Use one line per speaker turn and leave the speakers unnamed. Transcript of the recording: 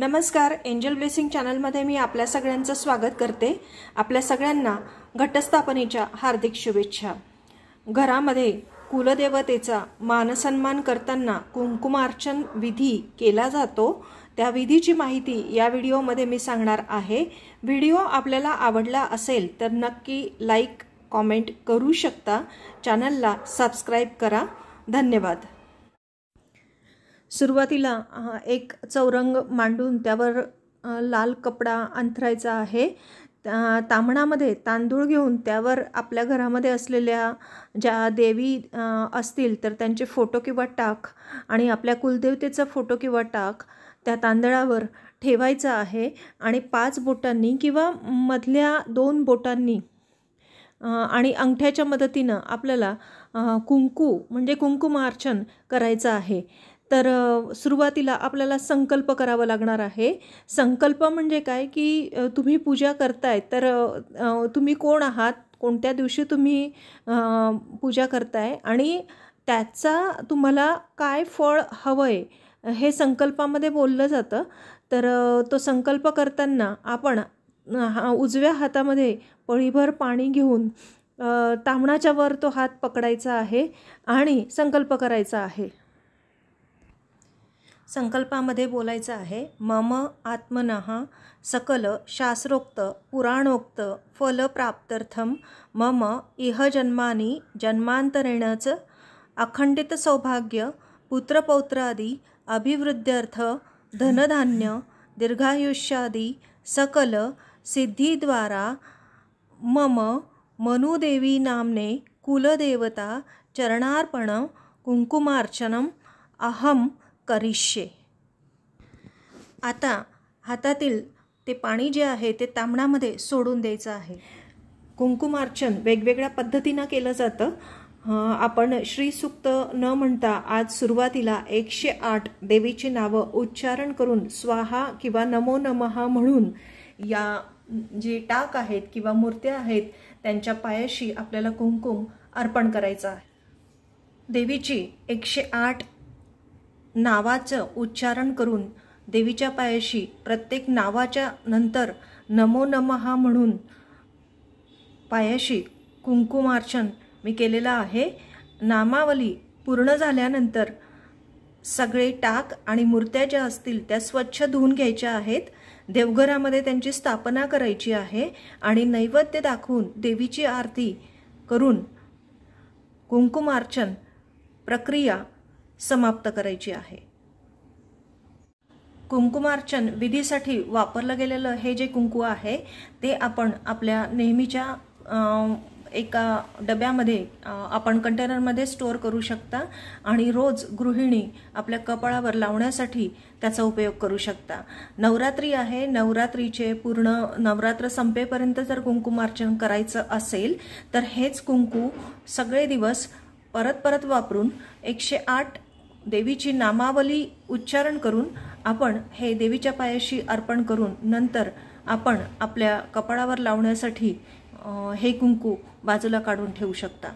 नमस्कार, angel blessing चॅनलमध्ये मी आपल्या सगळ्यांचं स्वागत करते। आपल्या सगळ्यांना घटस्थापनेच्या हार्दिक शुभेच्छा। घरामध्ये कुलदेवतेचा मानसन्मान करताना कुंकुमार्चन विधी केला जातो। त्या विधीची माहिती या व्हिडिओमध्ये मी सांगणार आहे। व्हिडिओ आपल्याला आवडला असेल तर नक्की लाईक कमेंट करू शकता। चॅनलला सबस्क्राइब करा। धन्यवाद। सुरुवातीला एक चौरंग मांडून त्यावर लाल कपडा अंथरायचा आहे। तामणामध्ये तांदूळ घेऊन त्यावर आपल्या घरामध्ये असलेल्या ज्या देवी असतील तर त्यांचे फोटो किंवा टाक आणि आपल्या कुलदेवतेचा फोटो किंवा टाक त्या तांदळावर ठेवायचा आहे आणि 5 बोटांनी किंवा मधल्या 2 बोटांनी आणि अंगठ्याच्या मदतीने आपल्याला कुंकू म्हणजे कुंकुमार्चन करायचं आहे। तर सुरुवातीला आपल्याला संकल्प करावा लागणार आहे। संकल्प म्हणजे काय की तुम्ही पूजा करताय तर तुम्ही कोण आहात, कोणत्या दिवशी तुम्ही पूजा करताय आणि त्याचा तुम्हाला काय फळ हवंय हे संकल्पामध्ये बोललं जातं। तर तो संकल्प करताना आपण उजव्या हातामध्ये पळीभर पाणी घेऊन तामणाच्या वर तो हात पकडायचा आहे आणि संकल्प करायचा आहे। संकल्पामध्ये बोलायचं आहे, मम आत्मनः सकल शास्त्रोक्त पुराणोक्त फल प्राप्त्यर्थम मम इह जन्मानि जन्मांतरेणच अखंडित सौभाग्य पुत्रपौत्रादि अभिवृद्ध्यर्थ धनधान्य दीर्घायुष्यादि सकल सिद्धिद्वारा मम मनुदेवी नामने कुलदेवता चरणार्पण कुंकुमार्चनम अहम करिष्ये। आता हातातील ते पाणी जे आहे ते तामणामध्ये सोडून द्यायचं आहे। कुंकुमार्चन वेगवेगळ्या पद्धतीने केलं जातं। आपण श्री सूक्त न म्हणता आज सुरुवातीला 108 देवीची नावं उच्चारण करून स्वाहा किंवा नमो नमः म्हणून या जे टाक आहेत किंवा मूर्त्या आहेत त्यांच्या पायाशी आपल्याला कुंकुम अर्पण करायचं आहे। देवीची 108 नावाचं उच्चारण करून देवीच्या पायाशी प्रत्येक नावाच्या नंतर नमो नमः म्हणून पायाशी कुंकुमार्चन मी केलेलं आहे। नामावली पूर्ण झाल्यानंतर सगळे टाक आणि मूर्त्या ज्या असतील त्या स्वच्छ धुवून घ्यायच्या आहेत। देवघरामध्ये त्यांची स्थापना करायची आहे आणि नैवेद्य दाखवून देवीची आरती करून कुंकुमार्चन प्रक्रिया समाप्त करायची आहे। कुंकुमार्चन विधीसाठी वापरलं गेलेलं हे जे कुंकू आहे ते आपण आपल्या नेहमीच्या एका डब्यामध्ये आपण कंटेनरमध्ये स्टोअर करू शकता आणि रोज गृहिणी आपल्या कपाळावर लावण्यासाठी त्याचा उपयोग करू शकता। नवरात्री आहे, नवरात्रीचे पूर्ण नवरात्र संपेपर्यंत जर कुंकुमार्चन करायचं असेल तर हेच कुंकू सगळे दिवस परत परत वापरून 108 देवीची नामावली उच्चारण करून आपण हे देवीच्या पायाशी अर्पण करून नंतर आपण आपल्या कपाळावर लावण्यासाठी हे कुंकू बाजूला काढून ठेवू शकता।